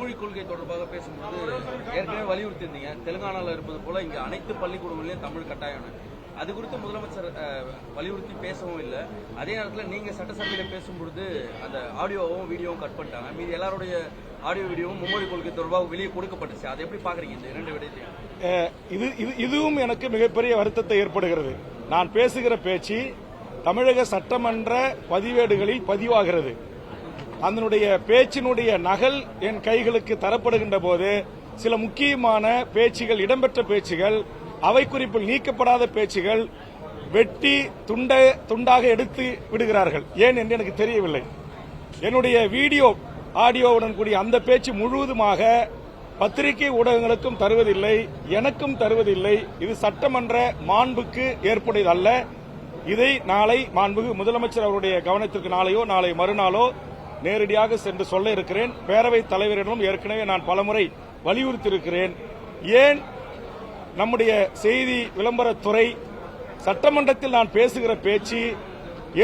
மும்மொழி கொள்கை தொடர்பாக பேசும்போது ஏற்கனவே வலியுறுத்தியிருந்தீங்க, தெலுங்கானாவில் இருப்பது போல இங்க அனைத்து பள்ளிக்கூடங்களிலும் தமிழ் கட்டாயம். அது குறித்து முதலமைச்சர் வலியுறுத்தி பேசவும் இல்லை. அதே நேரத்தில் நீங்க சட்டசபையில் பேசும்பொழுது அந்த ஆடியோவும் வீடியோவும் கட் பண்ணிட்டாங்க. மீது எல்லாருடைய ஆடியோ வீடியோவும் மும்மொழி கொள்கை தொடர்பாக வெளியே கொடுக்கப்பட்டுச்சு. அதை எப்படி பாக்குறீங்க இந்த இரண்டு விடயத்தையும்? இதுவும் எனக்கு மிகப்பெரிய வருத்தத்தை ஏற்படுகிறது. நான் பேசுகிற பேச்சு தமிழக சட்டமன்ற பதிவேடுகளில் பதிவாகிறது. அதனுடைய பேச்சினுடைய நகல் என் கைகளுக்கு தரப்படுகின்ற போது சில முக்கியமான பேச்சுகள், இடம்பெற்ற பேச்சுகள், அவை குறிப்பில் நீக்கப்படாத பேச்சுகள் வெட்டி துண்டாக எடுத்து விடுகிறார்கள். ஏன் என்று எனக்கு தெரியவில்லை. என்னுடைய வீடியோ ஆடியோவுடன் கூடிய அந்த பேச்சு முழுவதுமாக பத்திரிகை ஊடகங்களுக்கும் தருவதில்லை, எனக்கும் தருவதில்லை. இது சட்டமன்ற மாண்புக்கு ஏற்புடையதல்ல. இதை நாளை மாண்புக்கு முதலமைச்சர் அவருடைய கவனத்திற்கு நாளையோ நாளை மறுநாளோ நேரடியாக சென்று சொல்ல இருக்கிறேன். பேரவைத் தலைவரிடம் ஏற்கனவே நான் பலமுறை வலியுறுத்தியிருக்கிறேன். ஏன் நம்முடைய செய்தி விளம்பரத்துறை சட்டமன்றத்தில் நான் பேசுகிற பேச்சு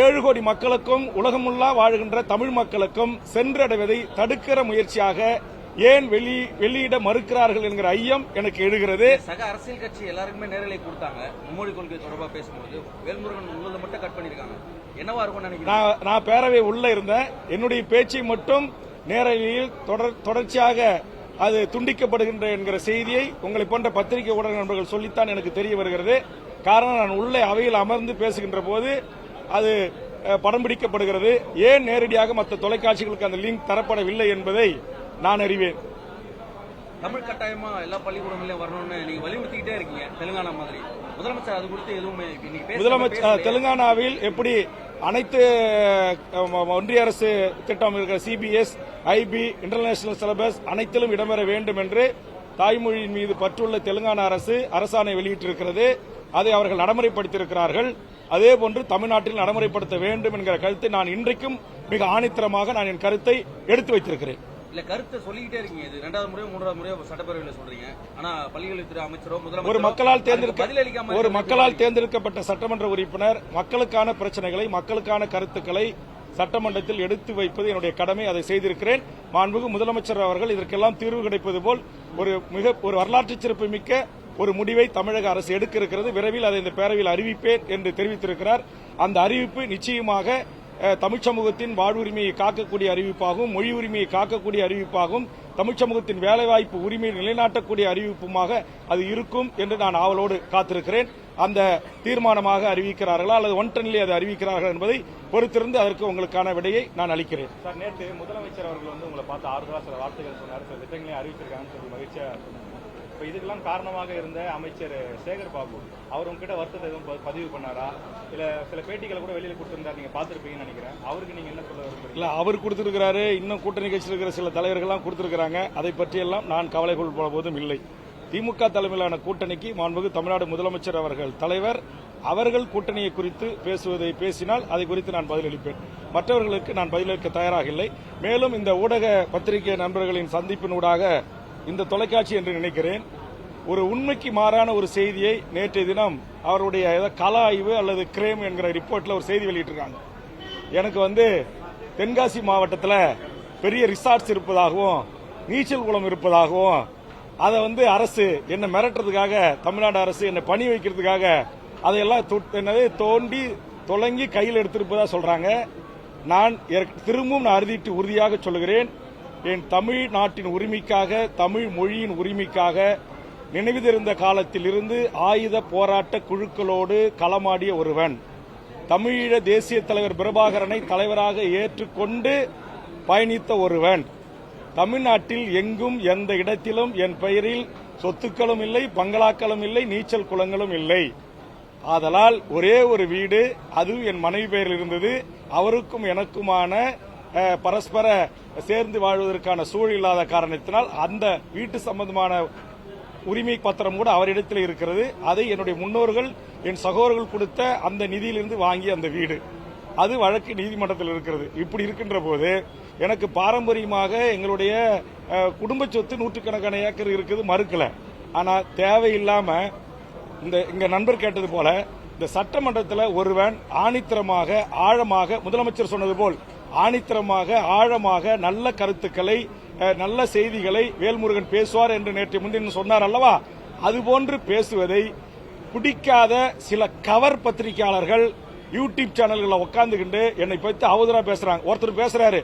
7 கோடி மக்களுக்கும் உலகமுள்ளா வாழ்கின்ற தமிழ் மக்களுக்கும் சென்றடைவதை தடுக்கிற முயற்சியாக ஏன் வெளியிட மறுக்கிறார்கள் என்கிற ஐயம் எனக்கு எழுகிறது. சக அரசியல் கட்சி எல்லாருக்குமே நேரலை கொடுத்தாங்க. மும்மொழி கொள்கை தொடர்பாக பேசும்போது வேல்முருகன் உள்ளதை மட்டும் கட் பண்ணிருக்காங்க. என்னவா இருக்கும் நினைக்கிறேன். நான் பேரவை உள்ள இருந்தேன். என்னுடைய பேச்சை மட்டும் நேரலையில் தொடர்ச்சியாக அது துண்டிக்கப்படுகின்ற என்கிற செய்தியை உங்களை போன்ற பத்திரிகை ஊடக நண்பர்கள் சொல்லித்தான் எனக்கு தெரிய வருகிறது. காரணம், நான் உள்ளே அவையில் அமர்ந்து பேசுகின்ற போது அது படம் பிடிக்கப்படுகிறது. ஏன் நேரடியாக மற்ற தொலைக்காட்சிகளுக்கு அந்த லிங்க் தரப்படவில்லை என்பதை நான் அறிவேன். தமிழ் கட்டாயமா எல்லா பள்ளிக்கூடங்களையும் வரணும்னு நீங்க வலியுறுத்திக்கிட்டே இருக்கீங்க, தெலுங்கானா மாதிரி. முதலமைச்சர் அது குறித்து எதுவுமே முதலமைச்சர் தெலுங்கானாவில் எப்படி அனைத்து ஒன்றிய அரசு திட்டம் இருக்கிற சிபிஎஸ், ஐபி, இன்டர்நேஷனல் சிலபஸ் அனைத்திலும் இடம்பெற வேண்டும் என்று தாய்மொழியின் மீது பற்றுள்ள தெலுங்கானா அரசு அரசாணை வெளியிட்டிருக்கிறது. அதை அவர்கள் நடைமுறைப்படுத்தியிருக்கிறார்கள். அதேபோன்று தமிழ்நாட்டில் நடைமுறைப்படுத்த வேண்டும் என்கிற கருத்தை நான் இன்றைக்கும் மிக ஆணித்தரமாக நான் என் கருத்தை எடுத்து வைத்திருக்கிறேன். இல்ல, கருத்தை சொல்லிக்கிட்டே இருக்கீங்க. இது 2வது முறையோ 3வது முறையோ சட்டப்பேரவையில் சொல்றீங்க. ஆனா பள்ளிக்கல்வித்துறை அமைச்சரோ ஒரு மக்களால் தேர்ந்தெடுக்கப்பட்ட சட்டமன்ற உறுப்பினர் மக்களுக்கான பிரச்சனைகளை, மக்களுக்கான கருத்துக்களை சட்டமன்றத்தில் எடுத்து வைப்பது என்னுடைய கடமை. அதை செய்திருக்கிறேன். மாண்புமிகு முதலமைச்சர் அவர்கள் இதற்கெல்லாம் தீர்வு கிடைப்பது போல் ஒரு வரலாற்று சிறப்பு மிக்க ஒரு முடிவை தமிழக அரசு எடுக்க இருக்கிறது. விரைவில் அதை இந்த பேரவையில் அறிவிப்பேன் என்று தெரிவித்திருக்கிறார். அந்த அறிவிப்பு நிச்சயமாக தமிழ் சமூகத்தின் வாழ்வுரிமையை காக்கக்கூடிய அறிவிப்பாகவும், மொழி உரிமையை காக்கக்கூடிய அறிவிப்பாகவும், தமிழ் சமூகத்தின் வேலைவாய்ப்பு உரிமையை நிலைநாட்டக்கூடிய அறிவிப்புமாக அது இருக்கும் என்று நான் ஆவலோடு காத்திருக்கிறேன். அந்த தீர்மானமாக அறிவிக்கிறார்களா அல்லது ஒன்டன்லி அதை அறிவிக்கிறார்கள் என்பதை பொறுத்திருந்து அதற்கு உங்களுக்கான விடையை நான் அளிக்கிறேன். சார், நேற்று முதலமைச்சர் அவர்கள் உங்களை பார்த்து ஆறுதலா சில வார்த்தைகள் சொன்னார், சில திட்டங்களையும் அறிவிச்சிருக்காங்கன்னு சொல்லி மகிழ்ச்சியா சொன்னாங்க. இப்போ இதுக்கெல்லாம் காரணமாக இருந்த அமைச்சர் சேகர் பாபு அவர் உங்ககிட்ட வருத்தத்தை எதுவும் பதிவு பண்ணாரா? இல்ல சில பேட்டிகளை கூட வெளியில கொடுத்திருந்தார், நீங்க பாத்திருப்பீங்கன்னு நினைக்கிறேன். அவருக்கு நீங்க என்ன சொல்ல விரும்புறீங்க? இல்ல, அவர் கொடுத்திருக்கிறாரு. இன்னும் கூட்டணி கட்சியில் இருக்கிற சில தலைவர்கள்லாம் கொடுத்திருக்கிறாங்க. அதை பற்றியெல்லாம் நான் கவலை கொள்ள போதும் இல்லை. திமுக தலைமையிலான கூட்டணிக்கு மாண்புமிகு தமிழ்நாடு முதலமைச்சர் அவர்கள் தலைவர் அவர்கள் கூட்டணியை குறித்து பேசினால் அதை குறித்து நான் பதிலளிப்பேன். மற்றவர்களுக்கு நான் பதிலளிக்க தயாராக இல்லை. மேலும் இந்த ஊடக பத்திரிகை நண்பர்களின் சந்திப்பினூடாக இந்த தொலைக்காட்சி என்று நினைக்கிறேன், ஒரு உண்மைக்கு மாறான ஒரு செய்தியை நேற்றைய தினம் அவருடைய கள ஆய்வு அல்லது கிரேம் என்கிற ரிப்போர்ட்ல ஒரு செய்தி வெளியிட்டிருக்காங்க. எனக்கு தென்காசி மாவட்டத்தில் பெரிய ரிசார்ட்ஸ் இருப்பதாகவும் நீச்சல் குளம் இருப்பதாகவும் அதை அரசு என்ன மிரட்டுறதுக்காக, தமிழ்நாடு அரசு என்ன பணி வைக்கிறதுக்காக அதையெல்லாம் தோண்டி தொலங்கி கையில் எடுத்திருப்பதா சொல்றாங்க. நான் திரும்பவும் அறுதிட்டு உறுதியாக சொல்லுகிறேன், என் தமிழ்நாட்டின் உரிமைக்காக, தமிழ் மொழியின் உரிமைக்காக நினைவுதிருந்த காலத்தில் இருந்து ஆயுத போராட்ட குழுக்களோடு களமாடிய ஒருவன். தமிழீழ தேசிய தலைவர் பிரபாகரனை தலைவராக ஏற்றுக்கொண்டு பயணித்த ஒருவன். தமிழ்நாட்டில் எங்கும் எந்த இடத்திலும் என் பெயரில் சொத்துக்களும் இல்லை, பங்களாக்களும் இல்லை, நீச்சல் குளங்களும் இல்லை. ஆதலால் ஒரே ஒரு வீடு, அதுவும் என் மனைவி பெயரில் இருந்தது. அவருக்கும் எனக்குமான பரஸ்பர சேர்ந்து வாழ்வதற்கான சூழல் இல்லாத காரணத்தினால் அந்த வீட்டு சம்பந்தமான உரிமை பத்திரம் கூட அவரிடத்தில் இருக்கிறது. அதை என்னுடைய முன்னோர்கள், என் சகோதரர்கள் கொடுத்த அந்த நிதியிலிருந்து வாங்கிய அந்த வீடு, அது வழக்கு நீதிமன்றத்தில் இருக்கிறது. இப்படி இருக்கின்ற போது எனக்கு பாரம்பரியமாக எங்களுடைய குடும்ப சொத்து 100கணக்கான ஏக்கர் இருக்குது, மறுக்கல. ஆனா தேவையில்லாம இங்க நண்பர் கேட்டது போல இந்த சட்டமன்றத்தில் ஒருவன் ஆணித்தரமாக, ஆழமாக, முதலமைச்சர் சொன்னது போல் ஆணித்தரமாக, ஆழமாக நல்ல கருத்துக்களை நல்ல செய்திகளை வேல்முருகன் பேசுவார் என்று நேற்று முன்தினம் சொன்னார் அல்லவா, அதுபோன்று பேசுவதை பிடிக்காத சில கவர் பத்திரிகையாளர்கள் யூடியூப் சேனல்களில் உட்காந்துக்கிட்டு என்னை பத்தி அவதூறா பேசுறாங்க. ஒருத்தர் பேசுறாரு,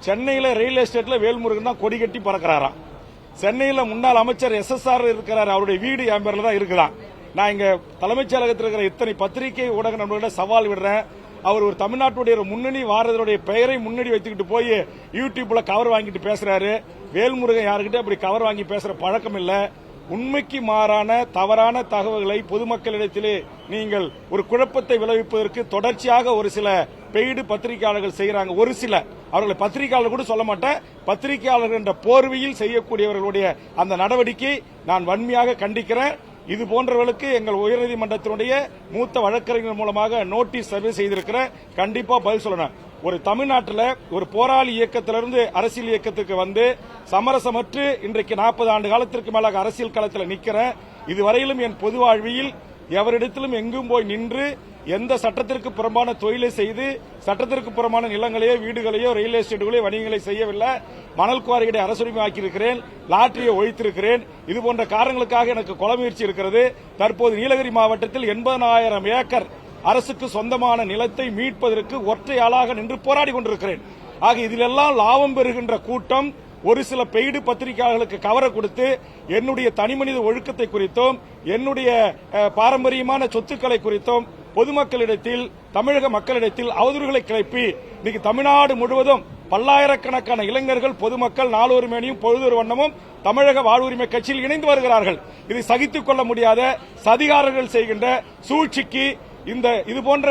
சென்னையில ரயில் எஸ்டேட்ல வேல்முருகன் தான் கொடி கட்டி பறக்கிறாராம். சென்னையில முன்னாள் அமைச்சர் SSR இருக்கிறார், அவருடைய வீடு என் பேர்ல தான் இருக்குதான். நான் இங்க தலைமைச் செயலகத்தில் இருக்கிற இத்தனை பத்திரிகை ஊடக நண்பர்களிடம் சவால் விடுறேன். அவர் ஒரு தமிழ்நாட்டுடைய முன்னணி வாரதனுடைய பெயரை முன்னாடி வைத்துக்கிட்டு போய் யூடியூப்ல கவர் வாங்கிட்டு பேசுறாரு. வேல்முருகன் யாருக்கிட்ட அப்படி கவர் வாங்கி பேசுற பழக்கம் இல்ல. உண்மைக்கு மாறான தவறான தகவல்களை பொதுமக்களிடத்திலே நீங்கள் ஒரு குழப்பத்தை விளைவிப்பதற்கு தொடர்ச்சியாக ஒரு சில பெய்டு பத்திரிகையாளர்கள் செய்யறாங்க. ஒரு சில அவர்களை பத்திரிகையாளர் கூட சொல்ல மாட்டேன், பத்திரிகையாளர்கள் என்ற போர்வையில் செய்யக்கூடியவர்களுடைய அந்த நடவடிக்கை நான் வன்மையாக கண்டிக்கிறேன். இது போன்றவர்களுக்கு எங்கள் உயர்நீதிமன்றத்தினுடைய மூத்த வழக்கறிஞர் மூலமாக நோட்டீஸ் சர்வே செய்திருக்கிறேன். கண்டிப்பா பதில் சொல்லணும். ஒரு தமிழ்நாட்டில் ஒரு போராளி இயக்கத்திலிருந்து அரசியல் இயக்கத்துக்கு வந்து சமரசமற்று இன்றைக்கு 40 ஆண்டு காலத்திற்கு மேலாக அரசியல் களத்தில் நிற்கிறேன். இதுவரையிலும் என் பொது வாழ்வியில் எவரிடத்திலும் எங்கும் போய் நின்று எந்த சட்டத்திற்கு புறம்பான தொழிலை செய்து சட்டத்திற்கு புறமான நிலங்களையோ வீடுகளையோ ரயில் எஸ்டேட்டுகளையோ வணிகங்களை செய்யவில்லை. மணல் குவாரிகளை அரசுரிமை ஆக்கியிருக்கிறேன், லாட்டரியை ஒழித்திருக்கிறேன். இதுபோன்ற காரணங்களுக்காக எனக்கு கொலை முயற்சி இருக்கிறது. தற்போது நீலகிரி மாவட்டத்தில் 80,000 ஏக்கர் அரசுக்கு சொந்தமான நிலத்தை மீட்பதற்கு ஒற்றை ஆளாக நின்று போராடி கொண்டிருக்கிறேன். ஆக இதிலெல்லாம் லாபம் பெறுகின்ற கூட்டம் ஒரு சில பெய்டு பத்திரிகையாளர்களுக்கு கவரை கொடுத்து என்னுடைய தனிமனித ஒழுக்கத்தை குறித்தும் என்னுடைய பாரம்பரியமான சொத்துக்களை குறித்தும் பொதுமக்களிடத்தில் தமிழக மக்களிடத்தில் அவதூறுகளை கிளப்பி இன்னைக்கு தமிழ்நாடு முழுவதும் பல்லாயிரக்கணக்கான இளைஞர்கள் பொதுமக்கள் நாளொரு மேனியும் பொழுதொரு வண்ணமும் தமிழக வாழ்வுரிமை கட்சியில் இணைந்து வருகிறார்கள். இதை சகித்துக் கொள்ள முடியாத சதிகாரர்கள் செய்கின்ற சூழ்ச்சிக்கு இது போன்ற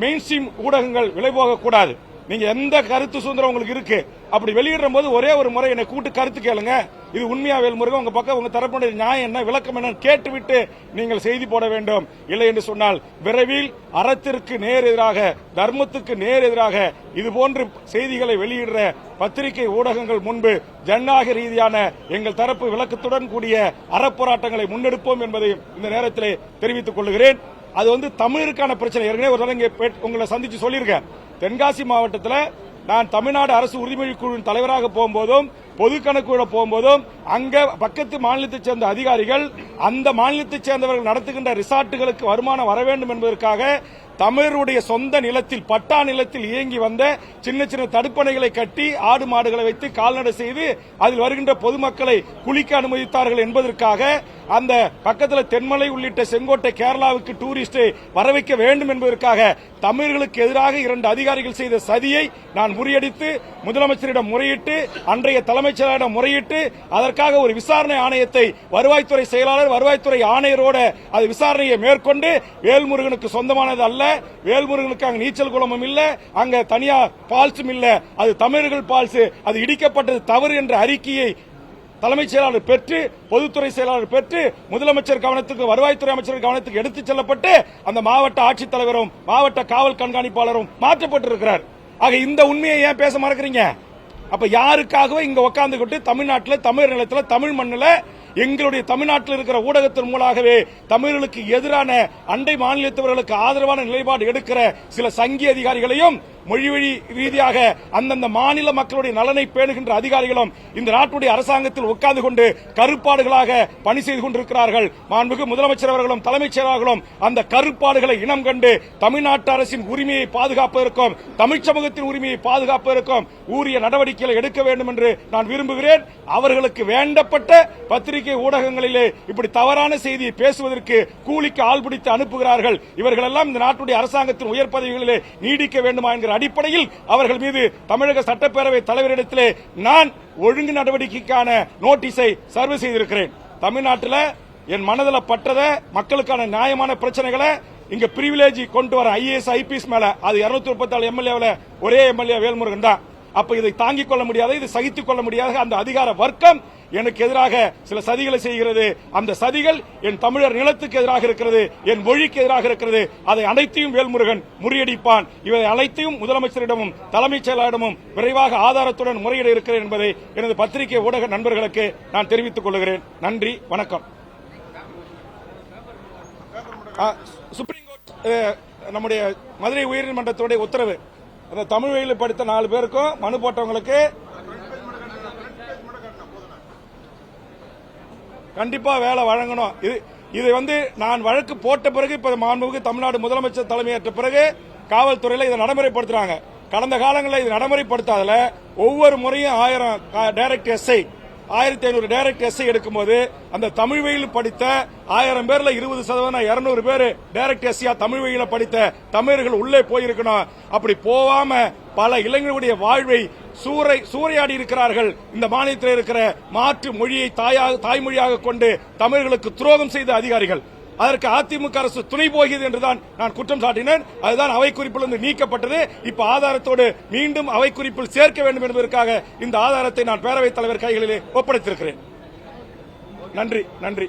மெயின் ஸ்ட்ரீம் ஊடகங்கள் விலை போகக்கூடாது. நீங்க எந்த கருத்து சுதந்திரம் உங்களுக்கு இருக்கு, அப்படி வெளியிடும் போது ஒரே ஒரு முறை என்னை கூட்டு கருத்து கேளுங்க. இது உண்மையா வேல்முருகன், உங்க பக்கம் உங்க தரப்புடைய நியாயம் என்ன, விளக்கம் என்ன கேட்டுவிட்டு நீங்கள் செய்தி போட வேண்டும். இல்லை என்று சொன்னால் விரைவில் அறத்திற்கு நேர் எதிராக, தர்மத்துக்கு நேர் எதிராக இதுபோன்று செய்திகளை வெளியிடுற பத்திரிகை ஊடகங்கள் முன்பு ஜனநாயக ரீதியான எங்கள் தரப்பு விளக்கத்துடன் கூடிய அறப்போராட்டங்களை முன்னெடுப்போம் என்பதை இந்த நேரத்திலே தெரிவித்துக் கொள்கிறேன். அது தமிழருக்கான பிரச்சனை. ஏற்கனவே ஒரு இங்க உங்களை சந்திச்சு சொல்லியிருக்கேன். தென்காசி மாவட்டத்தில் நான் தமிழ்நாடு அரசு உறுதிமொழி குழுவின் தலைவராக போகும்போதும் பொது கணக்கு போகும்போதும் அங்க பக்கத்து மாநிலத்தைச் சேர்ந்த அதிகாரிகள் அந்த மாநிலத்தைச் சேர்ந்தவர்கள் நடத்துகின்ற ரிசார்ட்டுகளுக்கு வருமானம் வர வேண்டும் என்பதற்காக தமிழருடைய சொந்த நிலத்தில் பட்டா நிலத்தில் இயங்கி வந்த சின்ன சின்ன தடுப்பணைகளை கட்டி ஆடு மாடுகளை வைத்து கால்நடை செய்து அதில் வருகின்ற பொதுமக்களை குளிக்க அனுமதித்தார்கள் என்பதற்காக அந்த பக்கத்தில் தென்மலை உள்ளிட்ட செங்கோட்டை கேரளாவுக்கு டூரிஸ்டை வர வைக்க வேண்டும் என்பதற்காக தமிழர்களுக்கு எதிராக 2 அதிகாரிகள் செய்த சதியை நான் முறியடித்து முதலமைச்சரிடம் முறையிட்டு அன்றைய தலைமைச் செயலரிடம் முறையிட்டு அதற்காக ஒரு விசாரணை ஆணையத்தை வருவாய்த்துறை செயலாளர் வருவாய்த்துறை ஆணையரோடு அது விசாரணையை மேற்கொண்டு வேல்முருகனுக்கு சொந்தமானது அல்ல, வேல்முருகனுக்கு அங்க நீச்சல் குளமும் இல்ல, அங்க தனியார் பால்ஸும் இல்ல, அது தமிழர்கள் பால்ஸ், அது இடிக்கப்பட்டது தவறு என்ற அறிக்கையை தலைமைச் செயலாளர் பெற்று பொதுத்துறை செயலாளர் பெற்று முதலமைச்சர் கவனத்துக்கு வருவாய்த்துறை அமைச்சர் கவனத்துக்கு எடுத்துச் செல்லப்பட்டு அந்த மாவட்ட ஆட்சித்தலைவரும் மாவட்ட காவல் கண்காணிப்பாளரும் மாற்றப்பட்டிருக்கிறார். ஆக இந்த உண்மையை ஏன் பேச மறக்கிறீங்க? அப்ப யாருக்காகவே இங்க உட்கார்ந்துகிட்டு தமிழ்நாட்டில் தமிழ் நிலத்தில் தமிழ் மண்ணில் எங்களுடைய தமிழ்நாட்டில் இருக்கிற ஊடகத்தின் மூலமாகவே தமிழர்களுக்கு எதிரான அண்டை மாநிலத்தவர்களுக்கு ஆதரவான நிலைப்பாடு எடுக்கிற சில சங்கி அதிகாரிகளையும் மொழிவழி ரீதியாக அந்தந்த மாநில மக்களுடைய நலனை பேணுகின்ற அதிகாரிகளும் இந்த நாட்டுடைய அரசாங்கத்தில் உட்கார்ந்து கொண்டு கருப்பாடுகளாக பணி செய்து கொண்டிருக்கிறார்கள். மாண்புமிகு முதலமைச்சர் அவர்களும் தலைமைச் செயலாளர்களும் அந்த கருப்பாடுகளை இனம் கண்டு தமிழ்நாட்டு அரசின் உரிமையை பாதுகாப்பதற்கும் தமிழ் சமூகத்தின் உரிமையை பாதுகாப்பதற்கும் உரிய நடவடிக்கைகளை எடுக்க வேண்டும் என்று நான் விரும்புகிறேன். அவர்களுக்கு வேண்டப்பட்ட பத்திரிகை ஊடகங்களிலே இப்படி தவறான செய்தியை பேசுவதற்கு கூலிக்கு ஆள் பிடித்து அனுப்புகிறார்கள். இவர்கள் எல்லாம் இந்த நாட்டுடைய அரசாங்கத்தின் உயர் பதவிகளிலே நீடிக்க வேண்டுமா என்கிற அடிப்படையில் அவர்கள் மீது தமிழக சட்டப்பேரவை தலைவரிடத்திலே நான் ஒழுங்கு நடவடிக்கைக்கான நோட்டீஸை சர்வ் செய்திருக்கிறேன். தமிழ்நாட்டில் என் மனதில் பட்டத மக்களுக்கான நியாயமான பிரச்சனைகளை இங்க பிரிவிலேஜ் கொண்டு வர IAS IPS மேல அது 234 எம்எல்ஏ ஒரே எம்எல்ஏ வேல்முருகன் தான். அப்ப இதை தாங்கிக் கொள்ள முடியாத, இதை சகித்துக் கொள்ள முடியாத அந்த அதிகார வர்க்கம் எனக்கு எதிராக சில சதிகளை செய்கிறது. அந்த சதிகள் என் தமிழர் நிலத்துக்கு எதிராக இருக்கிறது, என் மொழிக்கு எதிராக இருக்கிறது. அதை அனைத்தையும் வேல்முருகன் முறியடிப்பான். இவை அனைத்தையும் முதலமைச்சரிடமும் தலைமைச் செயலாளரிடமும் விரைவாக ஆதாரத்துடன் முறையிட இருக்கிறேன் என்பதை எனது பத்திரிகை ஊடக நண்பர்களுக்கு நான் தெரிவித்துக் கொள்கிறேன். நன்றி, வணக்கம். சுப்ரீம் கோர்ட் நம்முடைய மதுரை உயர்நீதிமன்றத்துடைய உத்தரவு, அந்த தமிழ் வழியில் படித்த 4 பேருக்கும் மனு போட்டவங்களுக்கு கண்டிப்பா வேலை வழங்கணும். இது நான் வழக்கு போட்ட பிறகு இப்ப மாண்புமிகு தமிழ்நாடு முதலமைச்சர் தலைமையேற்ற பிறகு காவல்துறையில இதை நடைமுறைப்படுத்துறாங்க. கடந்த காலங்களில் இது நடைமுறைப்படுத்தாதல ஒவ்வொரு முறையும் 1000 டைரக்ட் எஸ்ஐ 1500 டைரக்ட் எஸ்ஐ எடுக்கும்போது அந்த தமிழ் வழியில் படித்த 1000 பேர்ல 20% 200 பேர் டைரக்ட் எஸ்ஐயா தமிழ் வழியில படித்த தமிழர்கள் உள்ளே போயிருக்கணும். அப்படி போவாம பல இளைஞர்களுடைய வாழ்வை சூறையாடி இருக்கிறார்கள். இந்த மாநிலத்தில் இருக்கிற மாற்று மொழியை தாய்மொழியாக கொண்டு தமிழர்களுக்கு துரோகம் செய்த அதிகாரிகள். அதற்கு அதிமுக அரசு துணை போகிறது என்றுதான் நான் குற்றம் சாட்டினேன். அதுதான் அவை குறிப்பிலிருந்து நீக்கப்பட்டது. இப்ப ஆதாரத்தோடு மீண்டும் அவை குறிப்பில் சேர்க்க வேண்டும் என்பதற்காக இந்த ஆதாரத்தை நான் பேரவைத் தலைவர் கைகளிலே ஒப்படைத்திருக்கிறேன். நன்றி.